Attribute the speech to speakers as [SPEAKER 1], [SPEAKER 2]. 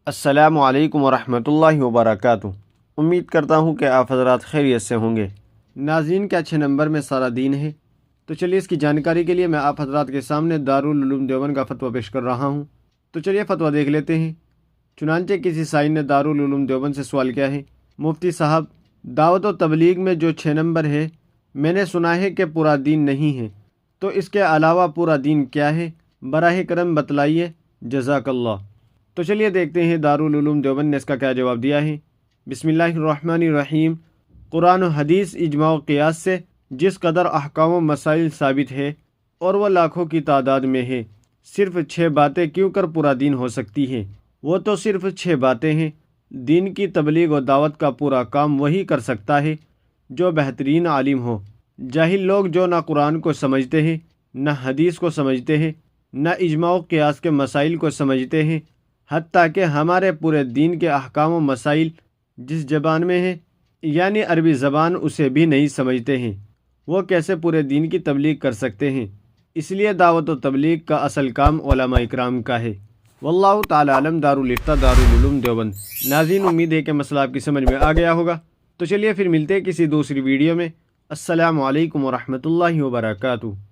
[SPEAKER 1] السلام علیکم ورحمۃ اللہ وبرکاتہ۔ امید کرتا ہوں کہ آپ حضرات خیریت سے ہوں گے۔ ناظرین، کے 6 نمبر میں سارا دین ہے، تو چلیے اس کی جانکاری کے لیے میں آپ حضرات کے سامنے دارالعلوم دیوبند کا فتویٰ پیش کر رہا ہوں۔ تو چلیے فتویٰ دیکھ لیتے ہیں۔ چنانچہ کسی سائل نے دارالعلوم دیوبند سے سوال کیا ہے، مفتی صاحب، دعوت و تبلیغ میں جو 6 نمبر ہے، میں نے سنا ہے کہ پورا دین نہیں ہے، تو اس کے علاوہ پورا دین کیا ہے؟ براہ کرم بتلائیے، جزاک اللہ۔ تو چلیے دیکھتے ہیں دارالعلوم دیوبند نے اس کا کیا جواب دیا ہے۔ بسم اللہ الرحمن الرحیم۔ قرآن و حدیث، اجماع و قیاس سے جس قدر احکام و مسائل ثابت ہے اور وہ لاکھوں کی تعداد میں ہے، صرف 6 باتیں کیوں کر پورا دین ہو سکتی ہیں؟ وہ تو صرف 6 باتیں ہیں۔ دین کی تبلیغ و دعوت کا پورا کام وہی کر سکتا ہے جو بہترین عالم ہو۔ جاہل لوگ جو نہ قرآن کو سمجھتے ہیں، نہ حدیث کو سمجھتے ہیں، نہ اجماع و قیاس کے مسائل کو سمجھتے ہیں، حتیٰ کہ ہمارے پورے دین کے احکام و مسائل جس زبان میں ہیں، یعنی عربی زبان، اسے بھی نہیں سمجھتے ہیں، وہ کیسے پورے دین کی تبلیغ کر سکتے ہیں؟ اس لیے دعوت و تبلیغ کا اصل کام علماء اکرام کا ہے۔ واللہ تعالی علم۔ دارالفتہ، دارالعلوم دیوبند۔ ناظرین، امید ہے کہ مسئلہ آپ کی سمجھ میں آ گیا ہوگا۔ تو چلیے پھر ملتے ہیں کسی دوسری ویڈیو میں۔ السلام علیکم ورحمۃ اللہ وبرکاتہ۔